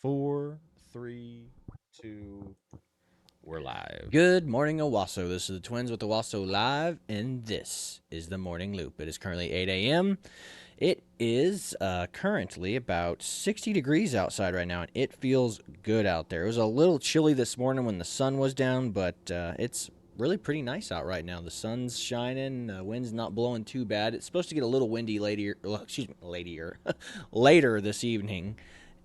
Four, three, two, we're live. Good morning, Owasso. This is the Twins with Owasso Live, and this is the Morning Loop. It is currently 8 a.m. It is currently about 60 degrees outside right now, and it feels good out there. It was a little chilly this morning when the sun was down, but it's really pretty nice out right now. The sun's shining, the wind's not blowing too bad. It's supposed to get a little windy later this evening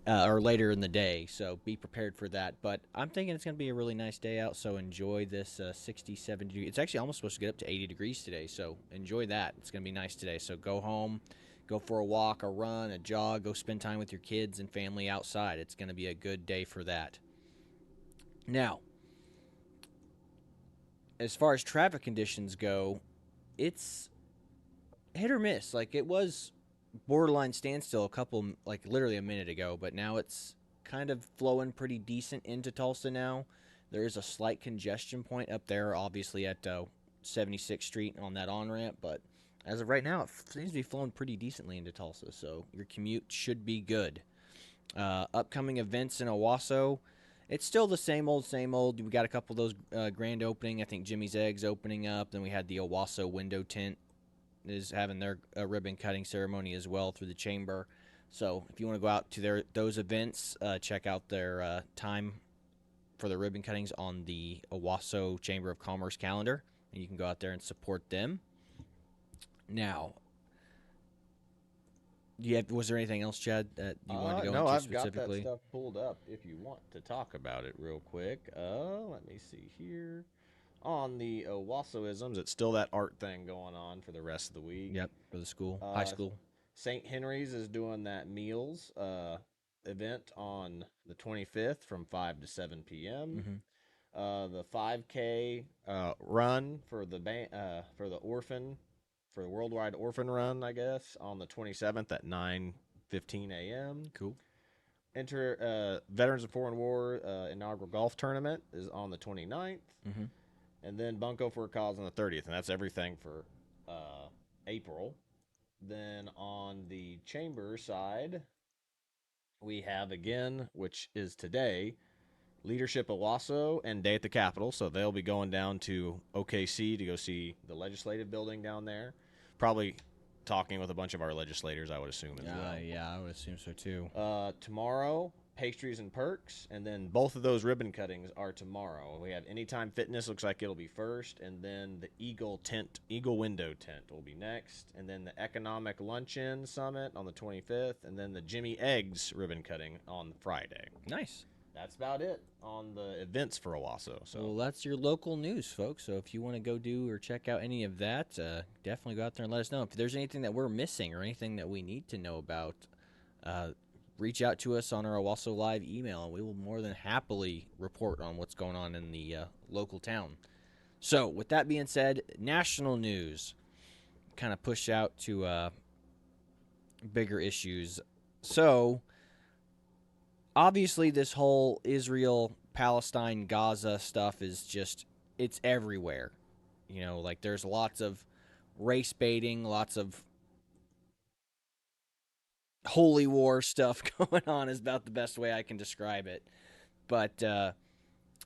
or later in the day, so be prepared for that. But I'm thinking it's going to be a really nice day out, so enjoy this 60, 70 degrees. It's actually almost supposed to get up to 80 degrees today, so enjoy that. It's going to be nice today. So go home, go for a walk, a run, a jog, go spend time with your kids and family outside. It's going to be a good day for that. Now, as far as traffic conditions go, it's hit or miss. Like it was borderline standstill a couple, like literally a minute ago, but now it's kind of flowing pretty decent into Tulsa now. There is a slight congestion point up there, obviously at 76th Street on that on ramp, but as of right now, it seems to be flowing pretty decently into Tulsa, so your commute should be good. Upcoming events in Owasso, it's still the same old, same old. We got a couple of those grand opening. I think Jimmy's Eggs opening up. Then we had the Owasso window tent is having their ribbon cutting ceremony as well through the chamber. So if you want to go out to those events, check out their time for the ribbon cuttings on the Owasso Chamber of Commerce calendar, and you can go out there and support them. Now, was there anything else, Chad, that you wanted to go No, into I've got that specifically? stuff pulled up if you want to talk about it real quick. Let me see here. On the Owassoisms, it's still that art thing going on for the rest of the week. Yep, for the school, high Uh, school. St. Henry's is doing that meals event on the 25th from 5 to 7 p.m. Mm-hmm. The 5K run for the for the orphan for the worldwide orphan run, I guess, on the 27th at 9:15 a.m. Cool. Veterans of Foreign War inaugural golf tournament is on the 29th, Mm-hmm. and then Bunko for a Cause on the 30th, and that's everything for April. Then on the chamber side, we have again, which is today, Leadership Owasso and Day at the Capitol. So they'll be going down to OKC to go see the legislative building down there. Probably talking with a bunch of our legislators, I would assume, as well. Yeah, I would assume so too. Tomorrow, pastries and perks, and then both of those ribbon cuttings are tomorrow. We have Anytime Fitness, looks like it'll be first, and then the Eagle Window Tent will be next, and then the Economic Luncheon Summit on the 25th, and then the Jimmy Eggs ribbon cutting on Friday. Nice. That's about it on the events for Owasso. So Well, that's your local news, folks. So if you want to go do or check out any of that, definitely go out there and let us know. If there's anything that we're missing or anything that we need to know about, reach out to us on our Owasso Live email, and we will more than happily report on what's going on in the local town. So with that being said, national news kind of push out to bigger issues. So obviously this whole Israel, Palestine, Gaza stuff is just, it's everywhere. You know, like there's lots of race baiting, lots of holy war stuff going on is about the best way I can describe it. But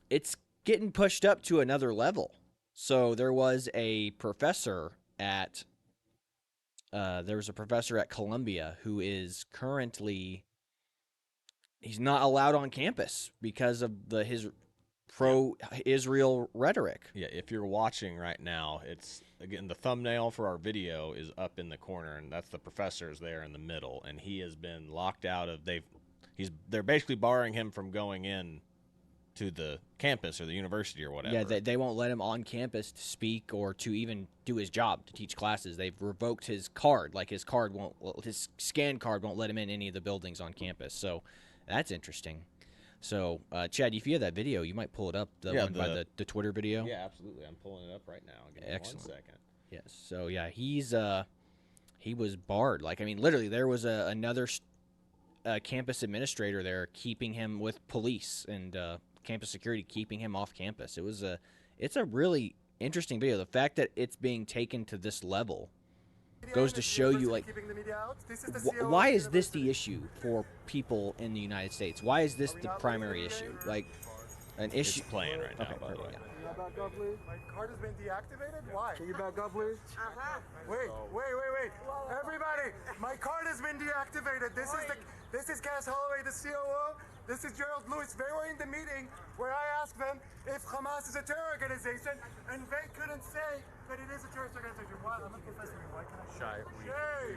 it's getting pushed up to another level. So there was a professor at Columbia who is currently, he's not allowed on campus because of his pro-Israel rhetoric. yeah, if you're watching right now, it's again the thumbnail for our video is up in the corner, and that's the professor's there in the middle, and he has been locked out of. They're basically barring him from going in to the campus or the university or whatever. Yeah, they won't let him on campus to speak or to even do his job to teach classes. They've revoked his card. Like his scan card won't let him in any of the buildings on campus. So that's interesting. So, Chad, if you have that video, you might pull it up. The one by the Twitter video. Yeah, absolutely. I'm pulling it up right now. Give me Excellent. 1 second. Yes. So yeah, he was barred. Like I mean, literally, there was another campus administrator there keeping him with police and campus security keeping him off campus. It's a really interesting video. The fact that it's being taken to this level goes to show you, like, why is this the issue for people in the United States? Why is this the primary issue? Like, an issue. It's playing right now, Okay, by the way. perfect, Can you back up, please? My card has been deactivated? Why? Can you back up, please? Wait. Everybody, my card has been deactivated. This is Cass Holloway, the COO. This is Gerald Lewis. They were in the meeting where I asked them if Hamas is a terror organization, and they couldn't say that it is a terrorist organization. Why? I'm a professor here. Why can't I? Shy,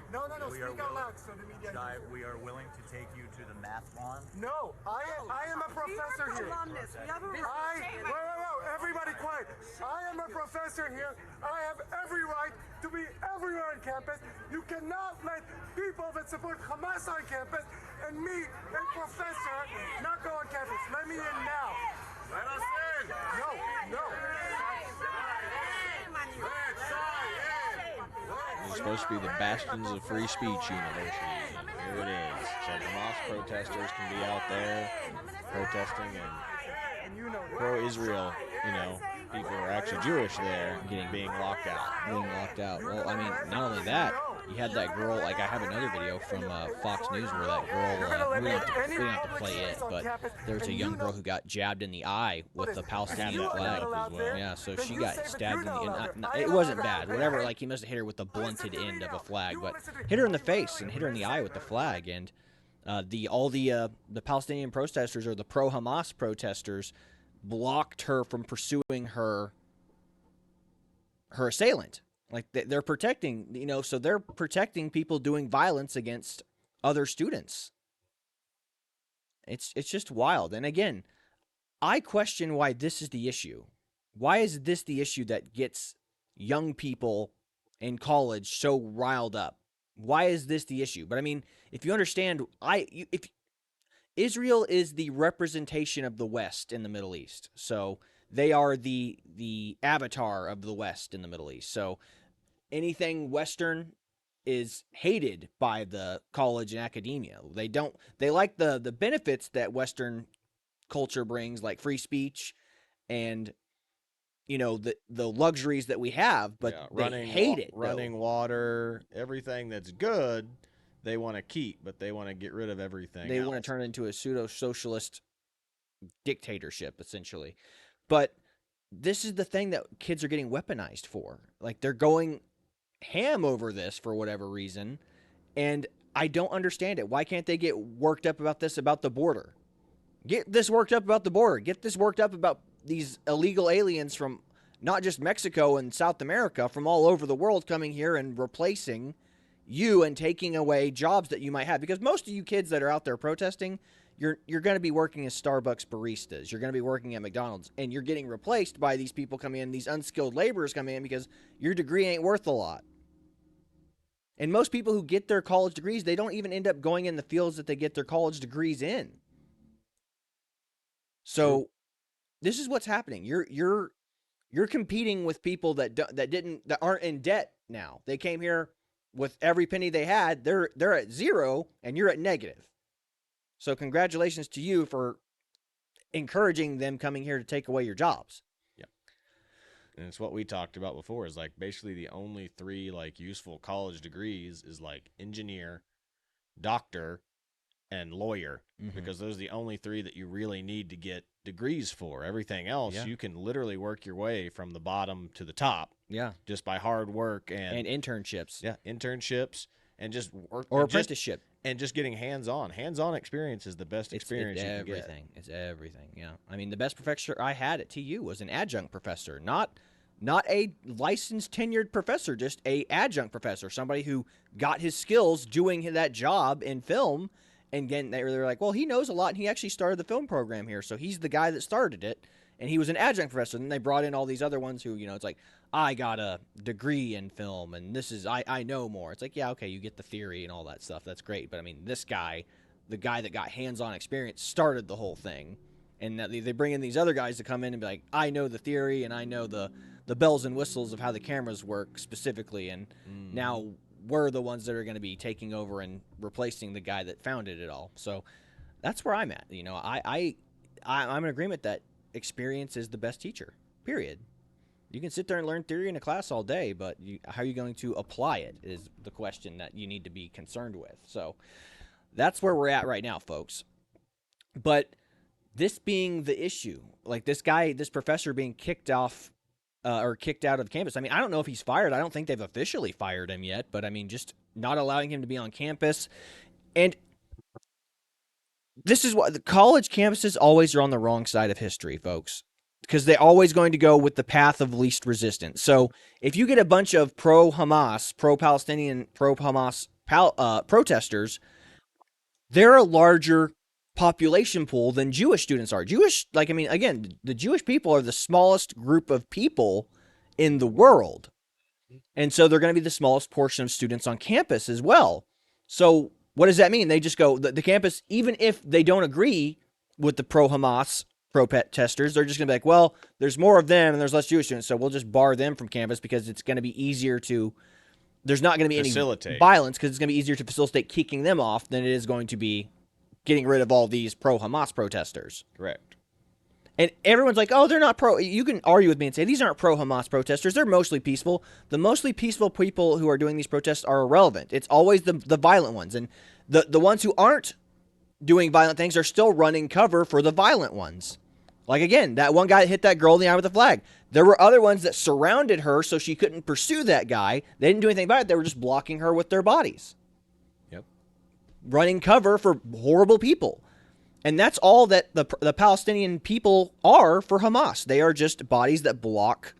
No, speak out loud so the media Shy, can hear. we are willing to take you to the math lawn. No, I am a professor here. Whoa, everybody quiet. I am a professor here. I have every right to be everywhere on campus. You cannot let people that support Hamas on campus and me, a professor, not go on campus. Let me in now. Let us in. No. It's supposed to be the bastions of free speech universities. And here it is. So Hamas protesters can be out there protesting, and pro-Israel, people who are actually Jewish there being locked out. Well, I mean, not only that, you had that girl, like, I have another video from Fox News where that girl, we don't have to play it, but there's a young girl who got jabbed in the eye with the Palestinian flag. Yeah, so she got stabbed in the eye. It wasn't bad, whatever, like, he must have hit her with the blunted end of a flag, but hit her in the face and hit her in the eye with the flag, and the Palestinian protesters, or the pro-Hamas protesters, blocked her from pursuing her assailant. Like, they're protecting, so they're protecting people doing violence against other students. It's just wild. And again, I question why this is the issue. Why is this the issue that gets young people in college so riled up? Why is this the issue? But I mean, if you understand, if Israel is the representation of the West in the Middle East, so they are the avatar of the West in the Middle East. So anything Western is hated by the college and academia. They like the benefits that Western culture brings, like free speech and the luxuries that we have, but they hate it. Running water, everything that's good, they want to keep, but they want to get rid of everything. They want to turn it into a pseudo-socialist dictatorship, essentially. But this is the thing that kids are getting weaponized for. Like, they're going ham over this for whatever reason, and I don't understand it. Why can't they get worked up about this, about the border? Get this worked up about the border. Get this worked up about these illegal aliens from not just Mexico and South America, from all over the world coming here and replacing you and taking away jobs that you might have. Because most of you kids that are out there protesting, you're going to be working as Starbucks baristas. You're going to be working at McDonald's, and you're getting replaced by these people coming in, these unskilled laborers coming in, because your degree ain't worth a lot. And most people who get their college degrees, they don't even end up going in the fields that they get their college degrees in. So this is what's happening. You're competing with people that aren't in debt now. They came here with every penny they had. They're at zero, and you're at negative. So congratulations to you for encouraging them coming here to take away your jobs. And it's what we talked about before, is like basically the only three like useful college degrees is like engineer, doctor, and lawyer, because those are the only three that you really need to get degrees for. Everything else, you can literally work your way from the bottom to the top. Yeah. Just by hard work and internships. Yeah, internships and just work. Or apprenticeship. And just getting hands-on. Hands-on experience is the best experience you can get. It's everything, yeah. I mean, the best professor I had at TU was an adjunct professor, not a licensed tenured professor, just a adjunct professor, somebody who got his skills doing that job in film. And again, they're like, well, he knows a lot, and he actually started the film program here, so he's the guy that started it, and he was an adjunct professor. And then they brought in all these other ones who, it's like, I got a degree in film, and I know more. It's like, yeah, okay, you get the theory and all that stuff. That's great. But, I mean, this guy, the guy that got hands-on experience, started the whole thing. And they bring in these other guys to come in and be like, I know the theory, and I know the bells and whistles of how the cameras work specifically, and now we're the ones that are going to be taking over and replacing the guy that founded it all. So that's where I'm at. I'm in agreement that experience is the best teacher, period. You can sit there and learn theory in a class all day, but how are you going to apply it is the question that you need to be concerned with. So that's where we're at right now, folks. But this being the issue, like this professor being kicked off or kicked out of campus. I mean, I don't know if he's fired. I don't think they've officially fired him yet, but I mean, just not allowing him to be on campus. And this is what the college campuses always are on the wrong side of history, folks, because they're always going to go with the path of least resistance. So if you get a bunch of pro-Hamas, pro-Palestinian, pro-Hamas protesters, they're a larger population pool than Jewish students are. Again, the Jewish people are the smallest group of people in the world. And so they're going to be the smallest portion of students on campus as well. So what does that mean? They just go, the campus, even if they don't agree with the pro-Hamas protesters, they're just going to be like, well, there's more of them and there's less Jewish students, so we'll just bar them from campus because it's going to be easier to, there's not going to be any violence because it's going to be easier to facilitate kicking them off than it is going to be getting rid of all these pro-Hamas protesters. Correct. And everyone's like, oh, they're not pro. You can argue with me and say, these aren't pro-Hamas protesters. They're mostly peaceful. The mostly peaceful people who are doing these protests are irrelevant. It's always the violent ones. And the ones who aren't doing violent things are still running cover for the violent ones. Like, again, that one guy that hit that girl in the eye with a flag. There were other ones that surrounded her so she couldn't pursue that guy. They didn't do anything about it. They were just blocking her with their bodies. Running cover for horrible people. And that's all that the Palestinian people are for Hamas. They are just bodies that block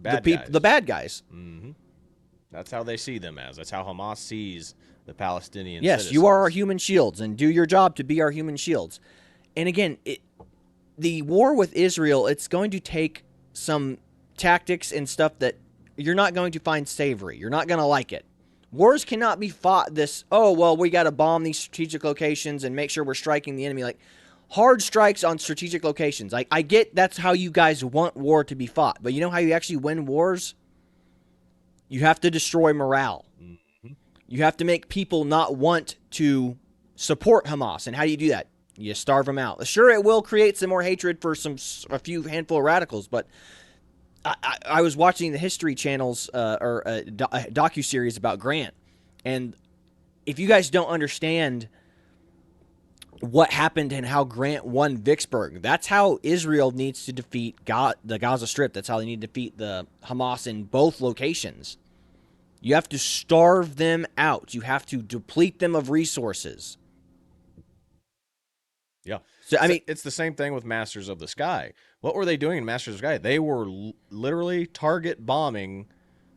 the bad guys. Mm-hmm. That's how they see them as. That's how Hamas sees the Palestinian citizens. You are our human shields, and do your job to be our human shields. And again, the war with Israel, it's going to take some tactics and stuff that you're not going to find savory. You're not going to like it. Wars cannot be fought we got to bomb these strategic locations and make sure we're striking the enemy. Like, hard strikes on strategic locations. I get that's how you guys want war to be fought. But you know how you actually win wars? You have to destroy morale. Mm-hmm. You have to make people not want to support Hamas. And how do you do that? You starve them out. Sure, it will create some more hatred for a few handful of radicals, but I was watching the History Channel's or a docuseries about Grant, and if you guys don't understand what happened and how Grant won Vicksburg, that's how Israel needs to defeat the Gaza Strip. That's how they need to defeat the Hamas in both locations. You have to starve them out. You have to deplete them of resources. Yeah. So, I mean, it's the same thing with Masters of the Sky. What were they doing in Masters of the Sky? They were literally target bombing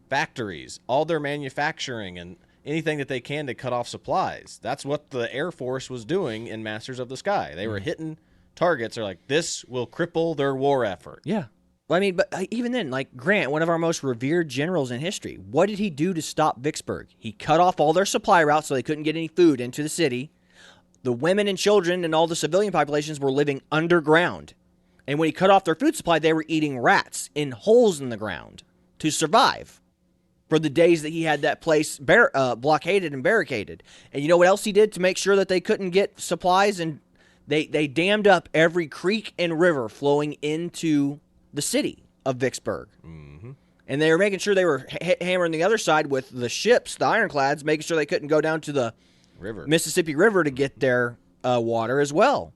factories, all their manufacturing and anything that they can to cut off supplies. That's what the Air Force was doing in Masters of the Sky. They were hitting targets. They're like, this will cripple their war effort. Yeah. Well, I mean, but even then, like Grant, one of our most revered generals in history, what did he do to stop Vicksburg? He cut off all their supply routes so they couldn't get any food into the city. The women and children and all the civilian populations were living underground. And when he cut off their food supply, they were eating rats in holes in the ground to survive for the days that he had that place blockaded and barricaded. And you know what else he did to make sure that they couldn't get supplies? And they dammed up every creek and river flowing into the city of Vicksburg. Mm-hmm. And they were making sure they were hammering the other side with the ships, the ironclads, making sure they couldn't go down to the Mississippi River to get their water as well.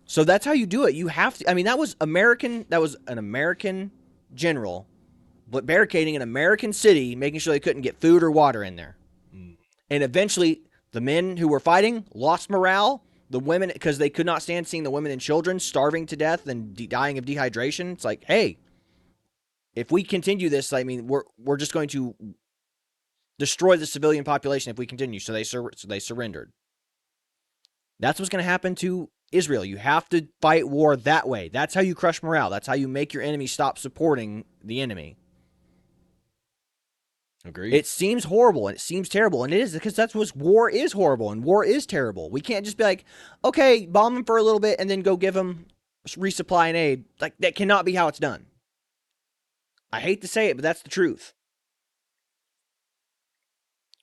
So that's how you do it. You have to. I mean, that was an American general, but barricading an American city, making sure they couldn't get food or water in there. Mm. And eventually, the men who were fighting lost morale. The women, because they could not stand seeing the women and children starving to death and dying of dehydration. It's like, hey, if we continue this, I mean, we're just going to destroy the civilian population if we continue. So they surrendered. That's what's going to happen to Israel. You have to fight war that way. That's how you crush morale. That's how you make your enemy stop supporting the enemy. Agreed. It seems horrible and it seems terrible, and it is, because that's what war is, horrible and war is terrible. We can't just be like, okay, bomb them for a little bit and then go give them resupply and aid. Like, that cannot be how it's done. I hate to say it, but that's the truth.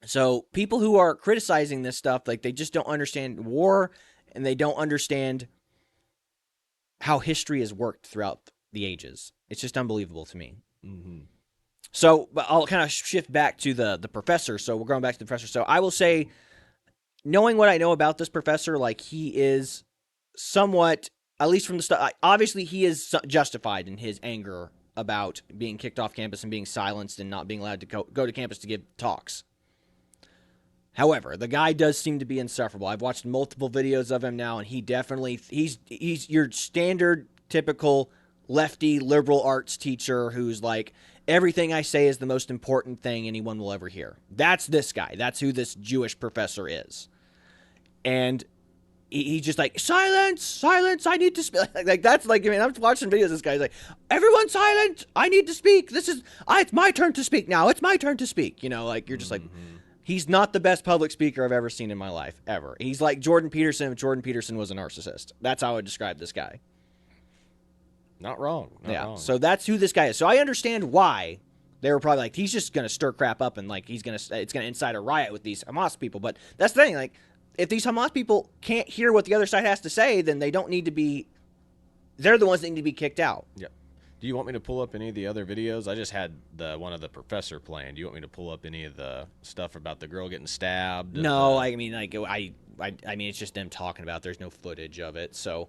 So people who are criticizing this stuff, like, they just don't understand war, and they don't understand how history has worked throughout the ages. It's just unbelievable to me. Mm-hmm. So, but I'll kind of shift back to the professor. So we're going back to the professor. So I will say, knowing what I know about this professor, like he is somewhat, at least from the stuff, obviously he is justified in his anger about being kicked off campus and being silenced and not being allowed to go to campus to give talks. However, the guy does seem to be insufferable. I've watched multiple videos of him now, and he's your standard, typical lefty liberal arts teacher who's like, everything I say is the most important thing anyone will ever hear. That's this guy. That's who this Jewish professor is. And he's just like, silence, silence, I need to speak. Like that's like, I mean, I'm watching videos of this guy's like, everyone silent, I need to speak. It's my turn to speak now. It's my turn to speak. You know, like you're just like, he's not the best public speaker I've ever seen in my life, ever. He's like Jordan Peterson if Jordan Peterson was a narcissist. That's how I would describe this guy. Not wrong. Not wrong. So that's who this guy is. So I understand why they were probably like, he's just going to stir crap up and like it's going to incite a riot with these Hamas people. But that's the thing. Like, if these Hamas people can't hear what the other side has to say, then they don't need to be, they're the ones that need to be kicked out. Yep. Do you want me to pull up any of the other videos? I just had one of the professor playing. Do you want me to pull up any of the stuff about the girl getting stabbed? No, I mean, like, I mean, it's just them talking about it. There's no footage of it, so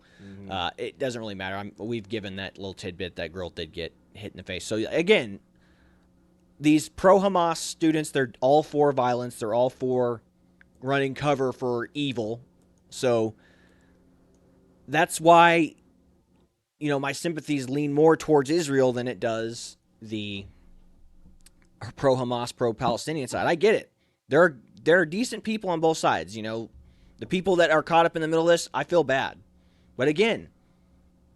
it doesn't really matter. We've given that little tidbit that girl did get hit in the face. So, again, these pro-Hamas students, they're all for violence. They're all for running cover for evil. So that's why, you know, my sympathies lean more towards Israel than it does the pro-Hamas, pro-Palestinian side. I get it. There are decent people on both sides. You know, the people that are caught up in the middle of this, I feel bad. But again,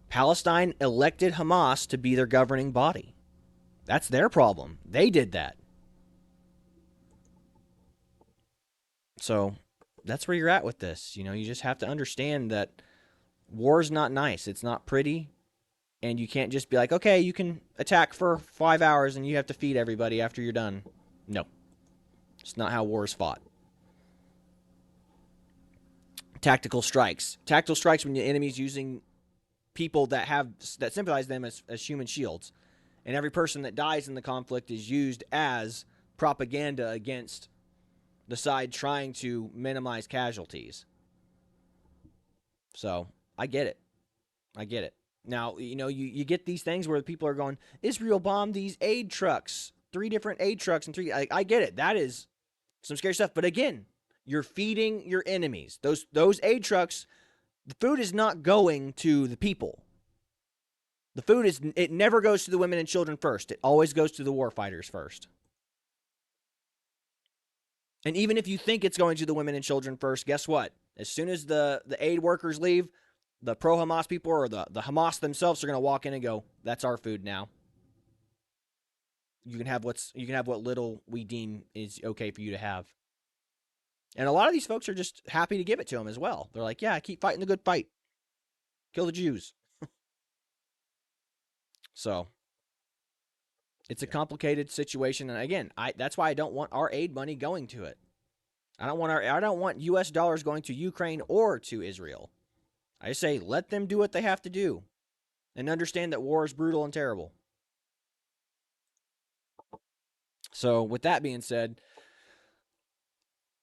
Palestine elected Hamas to be their governing body. That's their problem. They did that. So that's where you're at with this. You know, you just have to understand that war is not nice. It's not pretty. And you can't just be like, okay, you can attack for 5 hours and you have to feed everybody after you're done. No. It's not how war is fought. Tactical strikes. Tactical strikes when the enemy's using people that sympathize them as human shields. And every person that dies in the conflict is used as propaganda against the side trying to minimize casualties. So, I get it. I get it. Now, you know, you get these things where people are going, Israel bombed these aid trucks, 3 different aid trucks, and 3. I get it. That is some scary stuff. But again, you're feeding your enemies. Those aid trucks, the food is not going to the people. The food it never goes to the women and children first. It always goes to the war fighters first. And even if you think it's going to the women and children first, guess what? As soon as the aid workers leave, the pro-Hamas people or the Hamas themselves are going to walk in and go, that's our food now. You can have what little we deem is okay for you to have. And a lot of these folks are just happy to give it to them as well. They're like, yeah, keep fighting the good fight. Kill the Jews. So it's a complicated situation. And again, that's why I don't want our aid money going to it. I don't want US dollars going to Ukraine or to Israel. I say let them do what they have to do and understand that war is brutal and terrible. So with that being said,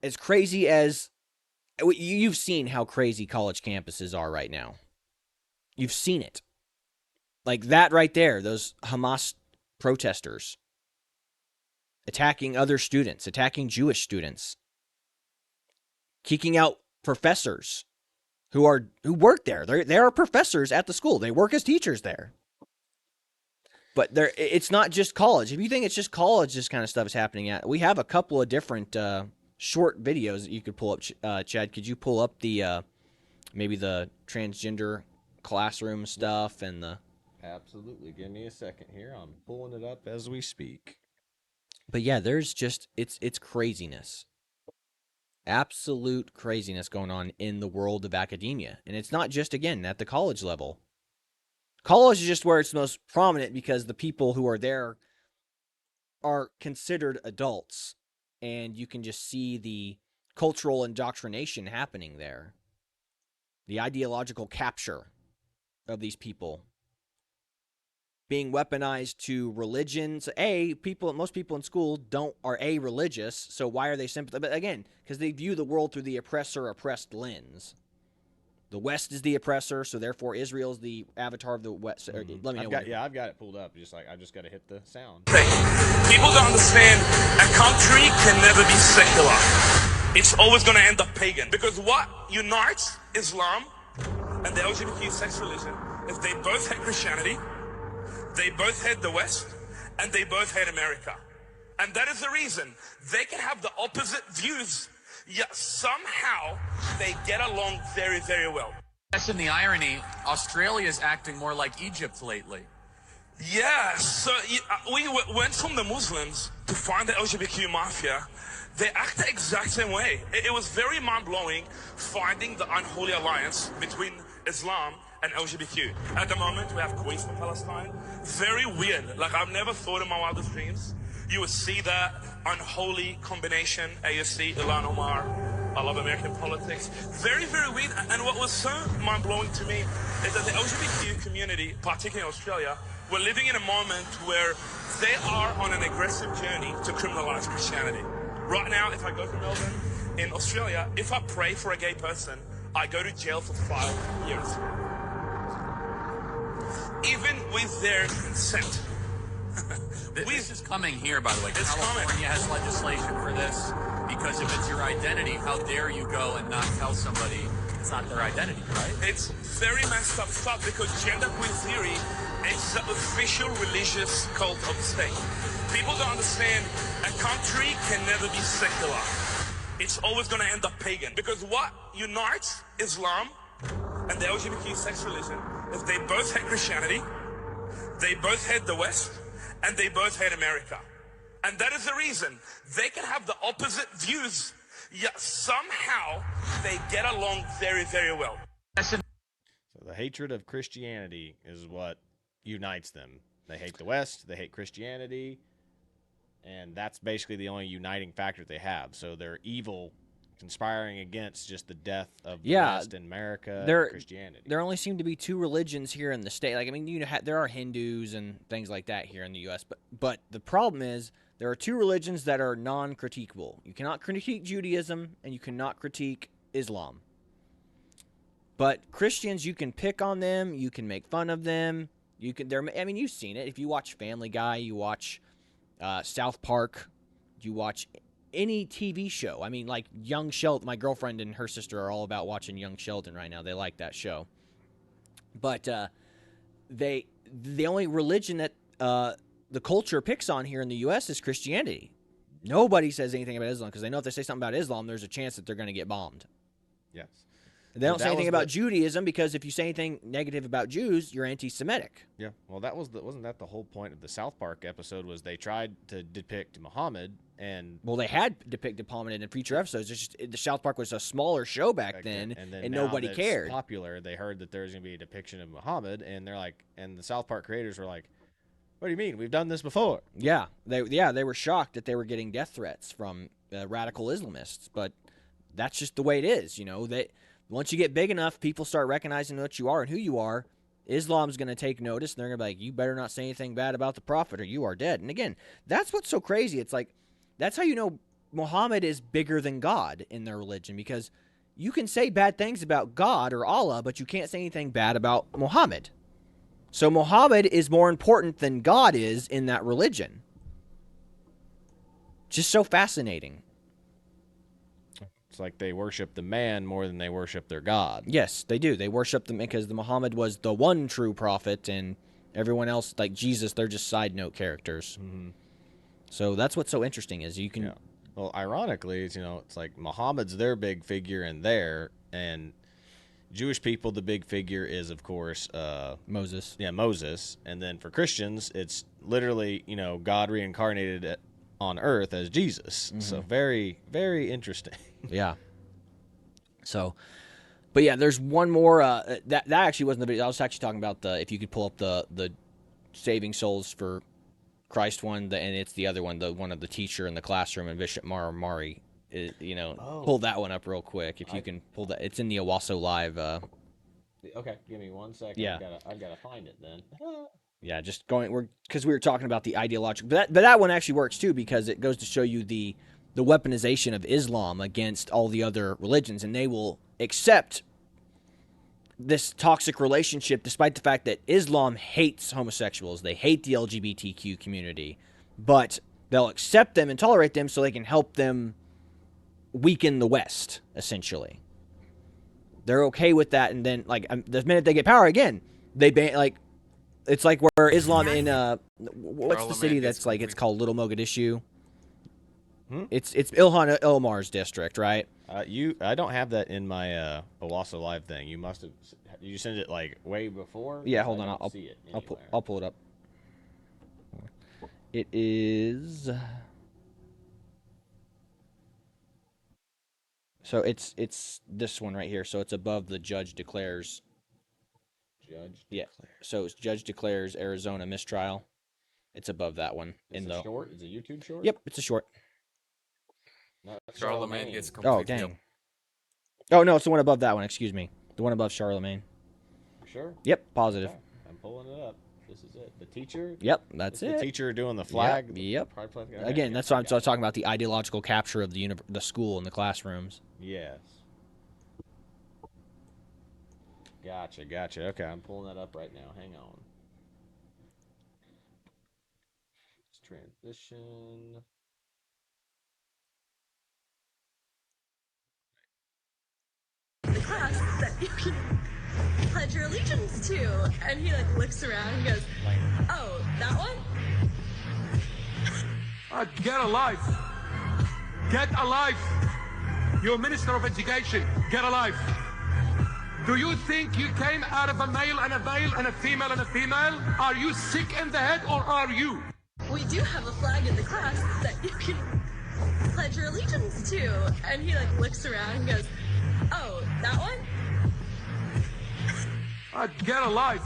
as crazy as you've seen how crazy college campuses are right now. You've seen it. Like that right there, those Hamas protesters attacking other students, attacking Jewish students, kicking out professors who work there. They are professors at the school. They work as teachers there. But it's not just college. If you think it's just college, this kind of stuff is happening at. We have a couple of different short videos that you could pull up. Chad, could you pull up the maybe the transgender classroom stuff and the? Absolutely. Give me a second here. I'm pulling it up as we speak. But yeah, there's just it's craziness. Absolute craziness going on in the world of academia. And it's not just, again, at the college level. College is just where it's most prominent because the people who are there are considered adults. And you can just see the cultural indoctrination happening there. The ideological capture of these people. being weaponized to religions. Most people in school are religious, so why are they sympathetic? But again, because they view the world through the oppressor-oppressed lens. The West is the oppressor, so therefore Israel is the avatar of the West. Let me know. I've got it pulled up. I just got to hit the sound. People don't understand a country can never be secular. It's always going to end up pagan. Because what unites Islam and the LGBTQ sex religion is they both hate Christianity, they both hate the West, and they both hate America. And that is the reason they can have the opposite views, yet somehow they get along very, very well. And the irony, Australia is acting more like Egypt lately. Yeah, so we went from the Muslims to find the LGBTQ mafia. They act the exact same way. It was very mind-blowing finding the unholy alliance between Islam and LGBTQ. At the moment, we have queens from Palestine. Very weird. Like, I've never thought in my wildest dreams you would see that unholy combination. ASC, Ilhan Omar. I love American politics. Very, very weird. And what was so mind-blowing to me is that the LGBTQ community, particularly in Australia, we're living in a moment where they are on an aggressive journey to criminalize Christianity. Right now, if I go to Melbourne, in Australia, if I pray for a gay person, I go to jail for 5 years. Even with their consent. This is coming here, by the way. It's California coming. has legislation for this, because if it's your identity, how dare you go and not tell somebody it's not their identity, right? It's very messed up stuff because genderqueer theory is the official religious cult of the state. People don't understand a country can never be secular. It's always going to end up pagan. Because what unites Islam and the LGBTQ sex religion is they both hate Christianity, they both hate the West, and they both hate America. And that is the reason they can have the opposite views, yet somehow they get along very, very well. So the hatred of Christianity is what unites them. They hate the West, they hate Christianity, and that's basically the only uniting factor they have. So they're evil, conspiring against just the death of the West and America and Christianity. There only seem to be two religions here in the state. Like, I mean, there are Hindus and things like that here in the U.S., but the problem is there are two religions that are non-critiquable. You cannot critique Judaism, and you cannot critique Islam. But Christians, you can pick on them, you can make fun of them. You've seen it. If you watch Family Guy, you watch South Park, you watch any TV show. I mean, like Young Sheldon. My girlfriend and her sister are all about watching Young Sheldon right now. They like that show. But the only religion that the culture picks on here in the U.S. is Christianity. Nobody says anything about Islam because they know if they say something about Islam, there's a chance that they're going to get bombed. Yes. They don't say anything about Judaism because if you say anything negative about Jews, you're anti-Semitic. Yeah. Well, wasn't that the whole point of the South Park episode? Was they tried to depict Muhammad and they had depicted Muhammad in future episodes. It's just the South Park was a smaller show back then, and nobody cared. Popular. They heard that there was going to be a depiction of Muhammad, and they're like, and the South Park creators were like, "What do you mean? We've done this before." Yeah, they were shocked that they were getting death threats from radical Islamists, but that's just the way it is. That once you get big enough, people start recognizing what you are and who you are. Islam's going to take notice, and they're going to be like, you better not say anything bad about the prophet or you are dead. And again, that's what's so crazy. It's like, that's how you know Muhammad is bigger than God in their religion, because you can say bad things about God or Allah, but you can't say anything bad about Muhammad. So Muhammad is more important than God is in that religion. Just so fascinating. It's like they worship the man more than they worship their God. Yes, they do. They worship them because the Muhammad was the one true prophet, and everyone else, like Jesus, they're just side note characters. Mm-hmm. So that's what's so interesting is you can. Yeah. Well, ironically, it's like Muhammad's their big figure in there, and Jewish people, the big figure is, of course, Moses. Yeah, Moses. And then for Christians, it's literally, God reincarnated on earth as Jesus. Mm-hmm. So very, very interesting. Yeah. So, but yeah, there's one more. That actually wasn't the video. I was actually talking about if you could pull up the saving souls for Christ one, and it's the other one, the one of the teacher in the classroom and Bishop Mari. Pull that one up real quick if you can pull that. It's in the Owasso Live. Okay, give me 1 second. Yeah. I've got to find it then. Yeah, just going because we were talking about the ideological, but that one actually works too because it goes to show you the weaponization of Islam against all the other religions, and they will accept this toxic relationship despite the fact that Islam hates homosexuals, they hate the LGBTQ community, but they'll accept them and tolerate them so they can help them weaken the West. Essentially, they're okay with that, and then like the minute they get power again, they ban like. It's like where Islam in what's the city that's like it's called Little Mogadishu? It's Ilhan Ilmar's district, right? I don't have that in my Owasso live thing. You must have. Did you send it like way before? Yeah, hold on. I'll see it. I'll pull it up. It is. So it's this one right here. So it's above the judge declares. Yeah. So it's judge declares Arizona mistrial. It's above that one. It's a short. It's a YouTube short. Yep, it's a short. No, Charlemagne gets Oh complete. dang. Oh no, it's the one above that one. Excuse me. The one above Charlemagne. Sure. Yep, positive. Okay. I'm pulling it up. This is it. The teacher. Yep, that's it. The teacher doing the flag. Yep. Pride flag. Okay, Again, that's what I'm talking about, the ideological capture of the school and the classrooms. Yes. Gotcha. Okay, I'm pulling that up right now. Hang on. Let's transition. The class that you can pledge your allegiance to. And he like looks around and goes, oh, that one? Get a life. Get a life. You're Minister of Education. Get a life. Do you think you came out of a male and a male and a female and a female? Are you sick in the head or are you? We do have a flag in the class that you can pledge your allegiance to. And he like looks around and goes, oh, that one? Get a life.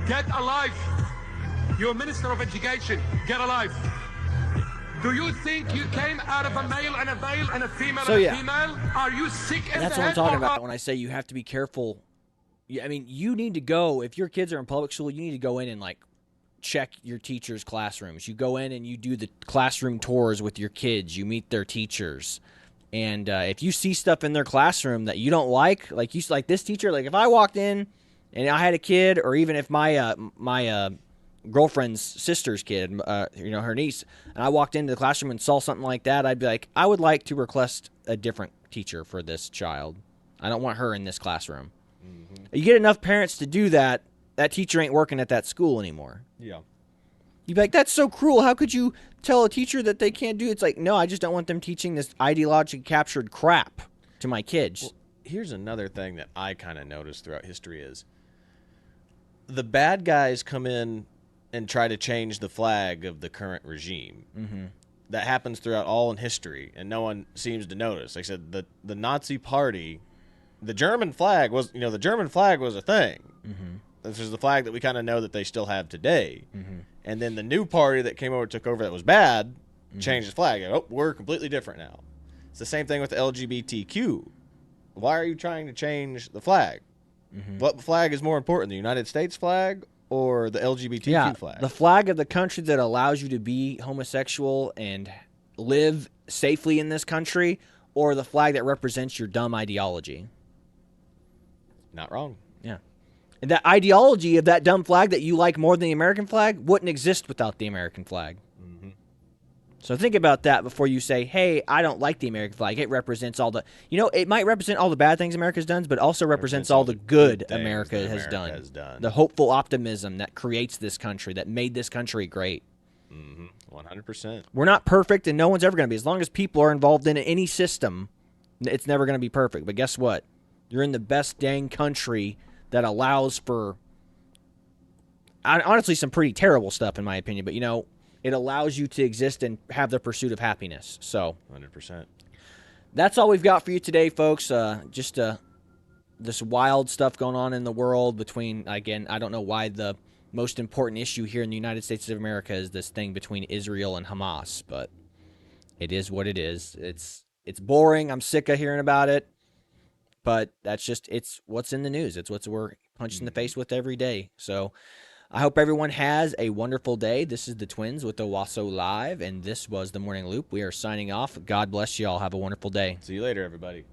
Get a life. You're Minister of Education. Get a life. Do you think you came out of a male and a male and a female and a female? Are you sick in the head? That's what I'm talking about when I say you have to be careful. I mean, you need to go, if your kids are in public school, you need to go in and like check your teachers' classrooms. You go in and you do the classroom tours with your kids. You meet their teachers. And if you see stuff in their classroom that you don't like this teacher, like if I walked in and I had a kid, or even if my girlfriend's sister's kid, her niece, and I walked into the classroom and saw something like that, I'd be like, I would like to request a different teacher for this child. I don't want her in this classroom. Mm-hmm. You get enough parents to do that, that teacher ain't working at that school anymore. Yeah. You'd be like, that's so cruel. How could you tell a teacher that they can't do it? It's like, no, I just don't want them teaching this ideologically captured crap to my kids. Well, here's another thing that I kind of noticed throughout history is the bad guys come in and try to change the flag of the current regime. Mm-hmm. That happens throughout all in history, and no one seems to notice. Like I said, the Nazi Party, the German flag was a thing. Mm-hmm. This is the flag that we kind of know that they still have today. Mm-hmm. And then the new party that came over, took over, that was bad, changed the flag. Oh, we're completely different now. It's the same thing with the LGBTQ. Why are you trying to change the flag? Mm-hmm. What flag is more important, the United States flag or the LGBTQ flag? The flag of the country that allows you to be homosexual and live safely in this country, or the flag that represents your dumb ideology? Not wrong. Yeah. And that ideology of that dumb flag that you like more than the American flag wouldn't exist without the American flag. Mm-hmm. So think about that before you say, hey, I don't like the American flag. It represents all the... it might represent all the bad things America's done, but also represents all the good America has done. The hopeful optimism that creates this country, that made this country great. Mm-hmm. 100%. We're not perfect, and no one's ever going to be. As long as people are involved in any system, it's never going to be perfect. But guess what? You're in the best dang country that allows for, honestly, some pretty terrible stuff, in my opinion. But, it allows you to exist and have the pursuit of happiness. So 100%. That's all we've got for you today, folks. Just this wild stuff going on in the world between, again, I don't know why the most important issue here in the United States of America is this thing between Israel and Hamas, but it is what it is. It's boring. I'm sick of hearing about it, but it's what's in the news. It's what we're punched in the face with every day. So I hope everyone has a wonderful day. This is the Twins with Owasso Live, and this was the Morning Loop. We are signing off. God bless you all. Have a wonderful day. See you later, everybody.